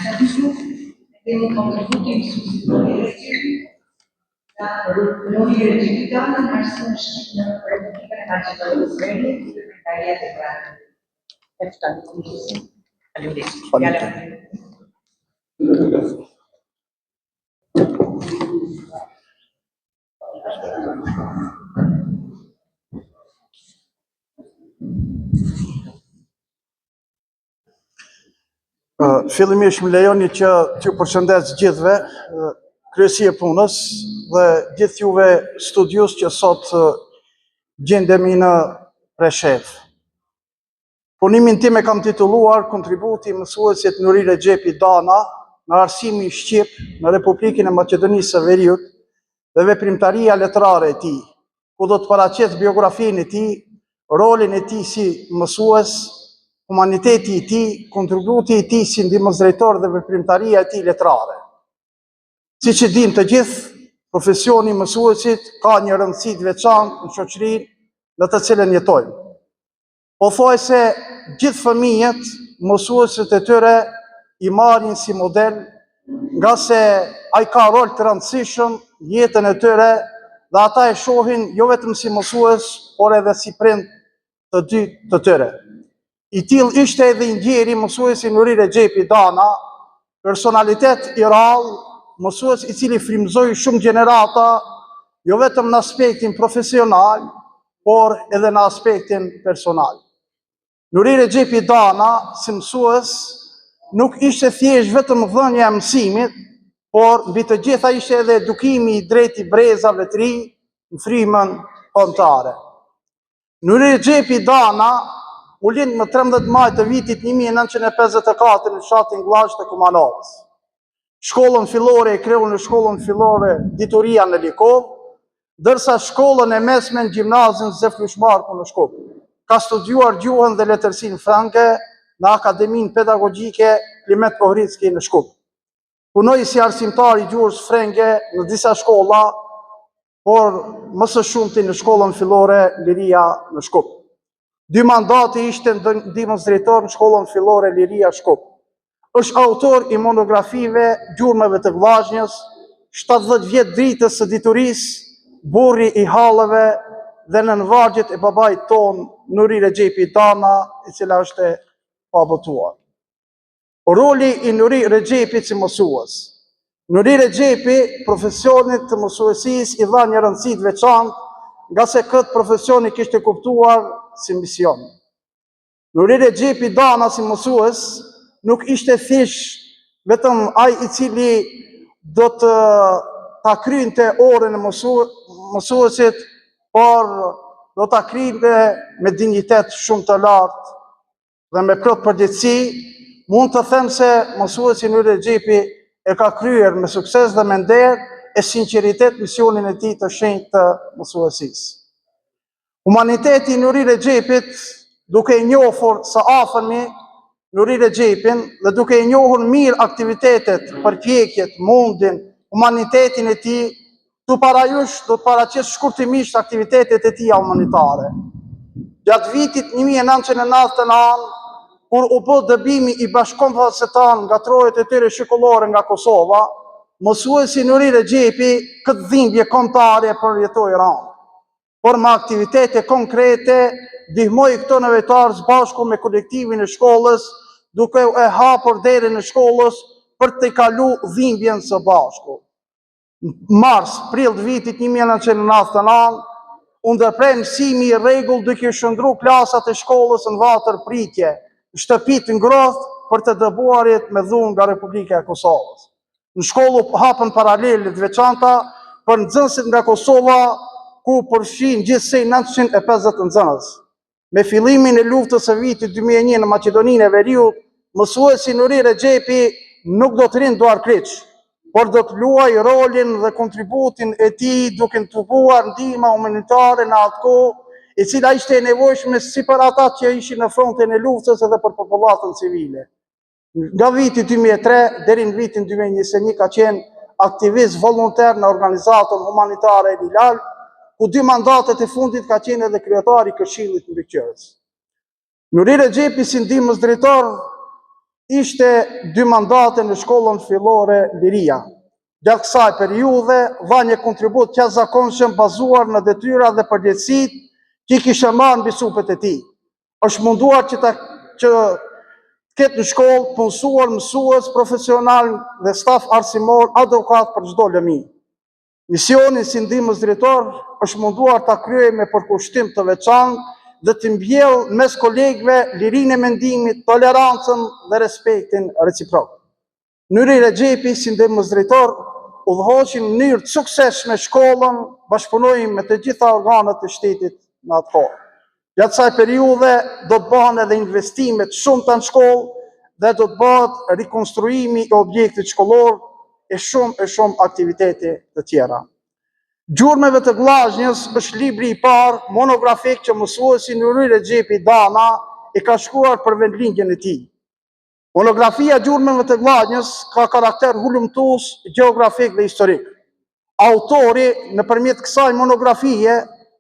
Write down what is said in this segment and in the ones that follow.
serviciu e un contributo in sostituzione non identificando in arsiune scientifica politica e nazionale Israele Secretaria de Grande. Fillimisht më lejoni që t'ju përshëndes gjithve, kryesi e punës dhe gjithë juve studius që sot gjendemi në Preshevë. Punimin tim e kam titulluar Kontributi i mësuesit Nuri Rexhepi Dana në arsimin shqip në Republikën e Maqedonisë së Veriut dhe veprimtaria letrare e tij, ku do të paraqes biografinë e tij, rolin e tij si mësues, humaniteti i tij, kontributi i tij si ndihmës drejtor dhe veprimtaria e tij letrare. Siç e dinë të gjithë, profesioni i mësuesit ka një rëndësi të veçantë në shoqërinë në të cilën jetojmë. Po thuaj se gjithë fëmijët, mësuesit e tyre i marrin si model, nga se ai ka rol të rëndësishëm jetën e tyre dhe ata e shohin jo vetëm si mësues, por edhe si prind të dy të tyre. I tillë ishte edhe i ndjeri mësuesi Nuri Rexhepi Dana, personalitet i rrallë, mësues i cili frymëzoi shumë gjenerata, jo vetëm në aspektin profesional, por edhe në aspektin personal. Nuri Rexhepi Dana, si mësues, nuk ishte thjesht vetëm dhënia e mësimit, por mbi të gjitha ishte edhe edukimi i drejtë i brezave të ri në frymën kombëtare. Nuri Rexhepi Dana u lind më 13 maj të vitit 1954 në fshatin Glazh të Kumanovës. Shkollën fillore e kreu në shkollën fillore Dituria në Likov, dërsa shkollën e mesme në gjimnazin Zeflush Marku në Shkup. Ka studiuar gjuhën dhe letërsinë franke në Akademinë Pedagogjike Klimet Kohritski në Shkup. Punoi si arsimtar i gjuhës frenge në disa shkolla, por më së shumti në shkollën fillore Liria në Shkup. 2 mandate ishte ndihmës drejtor në shkollën fillore Liria Shkup. Është autor i monografive Gjurmëve të Vllazhnjës, 70 vjet dritës së diturisë, burri i hallëve dhe nënvargjet e babait ton Nuri Rexhepi Dana, i cila është pa botuar. Roli i Nuri Rexhepit si mësues. Nuri Rexhepi profesionit të mësuesisë i dha një rëndësi të veçantë, nga se këtë profesion i kishte kuptuar si mision. Nuri Rexhepi Dana si mësues nuk ishte thjesht vetëm ai i cili do të ta krynte orën e mësuesit, por do ta krynte me dinjitet shumë të lartë dhe me plot përgjegjësi. Mund të them se mësuesi Nuri Rexhepi e ka kryer me sukses dhe me nder e sinqeritet misionin e tij të shenjtë të mësuesisë. Humaniteti i Nuri Rexhepit, duke i njohur së afërmi Nuri Rexhepin dhe duke i njohur mirë aktivitetet, përpjekjet, mundin, humanitetin e tij, tu parajush do të paraqes shkurtimisht aktivitetet e tija humanitare. Gjatë vitit 1999, kur u bë dëbimi i bashkëkombëtarëve nga trojet e tyre shikollore nga Kosova, mësuesi Nuri Rexhepi këtë dhimbje kombëtare përjetoi rënd. Por me aktivitete konkrete ndihmoi këto nevojtarë bashku me kolektivin e shkollës, duke e hapur derën e shkollës për të kalu dhimbjen së bashku. Mars, prill të vitit 1999, u ndërprej mësimi i rregull duke shndruar klasat e shkollës në vatër pritje, në shtëpitë ngrohtë për të dëbuarit me dhunë nga Republika e Kosovës. Në shkollë hapën paralele të veçanta për nxënësit nga Kosova, ku përfshin gjithsej 950 nxënës. Me fillimin e luftës së vitit 2001 në Maqedoninë e Veriut, mësuesi Nuri Rexhepi nuk do të rinë duar kryq, por do të luaj rolin dhe kontributin e tij duke tubuar ndihma humanitare në atë kohë, e cila ishte e nevojshme si për ata që ishin në frontin e luftës edhe për popullatën civile. Nga viti 2003 deri në vitin 2021 ka qenë aktivist volonter në organizatën humanitare e Hilal, ku 2 mandatet e fundit ka qenë edhe kryetari i Këshillit Mbikëqyrës. Nuri Rexhepi si ndihmës drejtor ishte 2 mandate në shkollën fillore Liria. Gjatë kësaj periudhe, dha një kontribut të jashtëzakonshëm bazuar në detyra dhe përgjegjësitë që i kishte marrë mbi supet e tij. Është munduar që të ketë në shkollë punësuar mësues profesional dhe staf arsimor, avokat për çdo lëmi. Misioni si ndihmës drejtor është munduar ta kryej me përkushtim të veçantë dhe të mbjellë mes kolegëve lirinë e mendimit, tolerancën dhe respektin reciprok. Nyri Rexhepi si ndihmës drejtor udhëhoqi në mënyrë të suksesshme shkollën, bashkëpunoi me të gjitha organet e shtetit në atë kohë. Gjatë kësaj periudhe do të bëhen edhe investime të shumta në shkollë dhe do të bëhet rikonstruimi i objektit shkollor e shumë aktivitete të tjera. Gjurmëve të Vllazhnjës është libri i parë monografik që mësuesi Nyri Rexhepi Dana e ka shkruar për vendlindjen e tij. Monografia Gjurmëve të Vllazhnjës ka karakter hulumtues, gjeografik dhe historik. Autori nëpërmjet kësaj monografie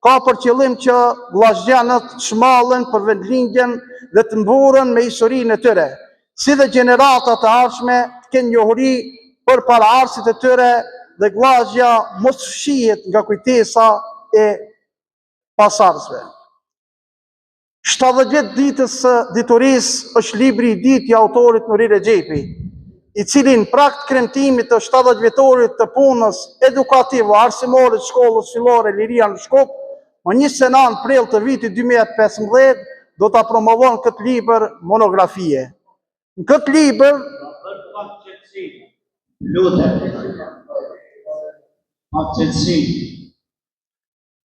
ka për qëllim që vllazhjanët të shmallen për vendlindjen dhe të mburren me historinë e tyre, si dhe gjeneratat e ardhshme të kenë njohuri për paraardhësit e tyre dhe Vllazhja mos fshihet nga kujtesa e pasardhësve. 70 vjet ditës së diturisë është libri i dytë i autorit Nyri Rexhepi, i cili në prag të kremtimit të 70 vjetorit të punës edukative arsimore të shkollës fillore Liria në Shkup, më 29 prill të vitit 2015 do ta promovon këtë libër monografie. Në këtë libër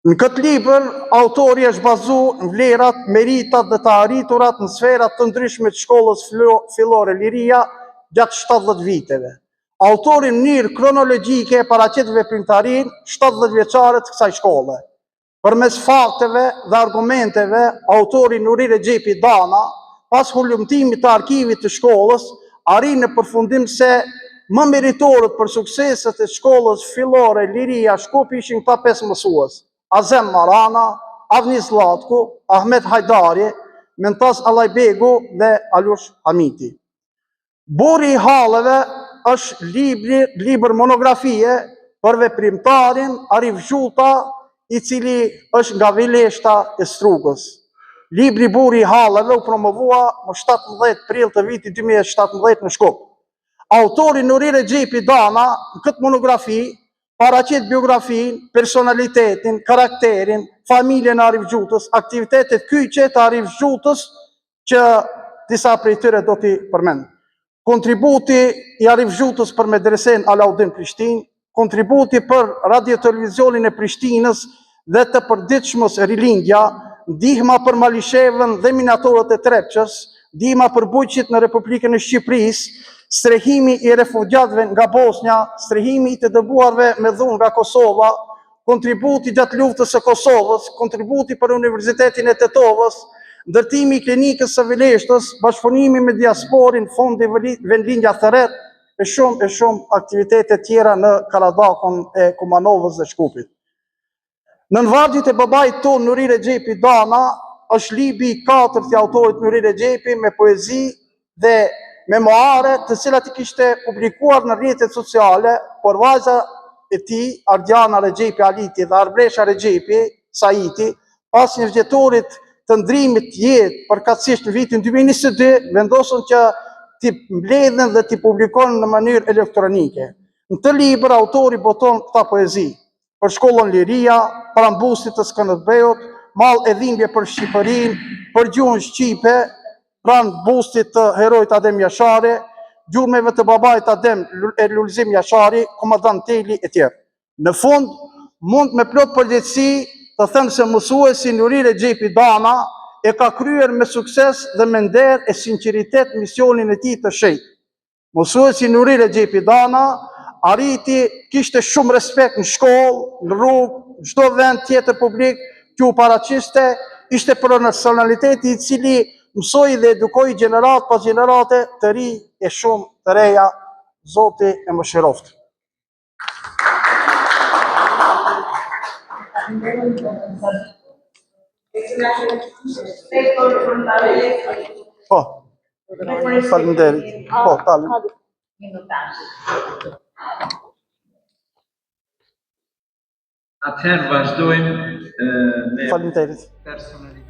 Në këtë libër, autori është bazuar në vlerat, meritat dhe të arriturat në sferat të ndryshme të shkollës fillore Liria gjatë 70 viteve. Autori në mënyrë kronologjike paraqet veprimtarinë 70 vjeçare të kësaj shkolle. Përmes fakteve dhe argumenteve, autori Nyri Rexhepi Dana, pas hulumtimit të arkivit të shkollës, arrin në përfundim se më meritorët për sukseset e shkollës fillore Liria Shkup ishin këta 5 mësues: Azem Marana, Avni Zlatku, Ahmet Hajdari, Mentaz Allajbegu dhe Alush Hamiti. Burri i halleve është libër monografie për veprimtarin Arif Zhuta, i cili është nga Vileshta e Strugës. Libri Burri i halleve u promovua më 17 prill të vitit 2017 në Shkup. Autori Nyri Rexhepi Dana në këtë monografi paraqet biografinë, personalitetin, karakterin, familjen e Arif Zhutës, aktivitetet kyçe të Arif Zhutës që disa prej tyre do t'i përmend. Kontributi i Arif Zhutës për medresen Alaudin Prishtinë, kontributi për radio-televizionin e Prishtinës dhe të përditshmës Rilindja, ndihma për Malishevën dhe minatorët e Trepçës, ndihma për bujqit në Republikën e Shqipërisë, strehimi i refugjatëve nga Bosnja, strehimi i të dëbuarve me dhunë nga Kosova, kontributi gjatë luftës së Kosovës, kontributi për Universitetin e Tetovës, ndërtimi i klinikës së Vileshtës, bashkëpunimi me diasporin, fondi vendlindja Theret, e shumë aktivitete tjera në Karadakun e Kumanovës dhe Shkupit. Në vargjet e babait ton Nyri Rexhepi Dana është libri i 4 i autorit Nyri Rexhepi me poezi dhe memoare të cilat i kishte publikuar në rrjetet sociale, por vajza e tij, Ardiana Rexhepi Aliti dhe Arbresha Rexhepi Saiti, pas një vjetorit të ndrimit të jetë përkatësisht në vitin 2022, vendosën që t'i mbledhen dhe t'i publikojnë në mënyrë elektronike. Në të libër autori boton këta poezi për shkollën Liria, prambusit të Skënderbeut, mall e dhimbje për Shqipërinë, për gjuhën shqipe, pranë bustit të heroit Adem Jashari, gjurmëve të babait Adem e Lulzim Jashari, komandant Teli e tjerë. Në fund, mund me plot përgjegjësi të them se mësuesi Nyri Rexhepi Dana e ka kryer me sukses dhe me nder e sinqeritet misionin e tij të shenjtë. Mësuesi Nyri Rexhepi Dana arriti kishte shumë respekt në shkollë, në rrugë, në çdo vend tjetër publik që u paraqiste, ishte personaliteti i cili mësoi dhe edukoi gjenerat pas gjenerate të ri e shumë të reja. Zoti e mëshiroftë. Po. Faleminderit. Po, dalim. Minutazh. Atëherë vazhdojmë me Faleminderit. personalitet.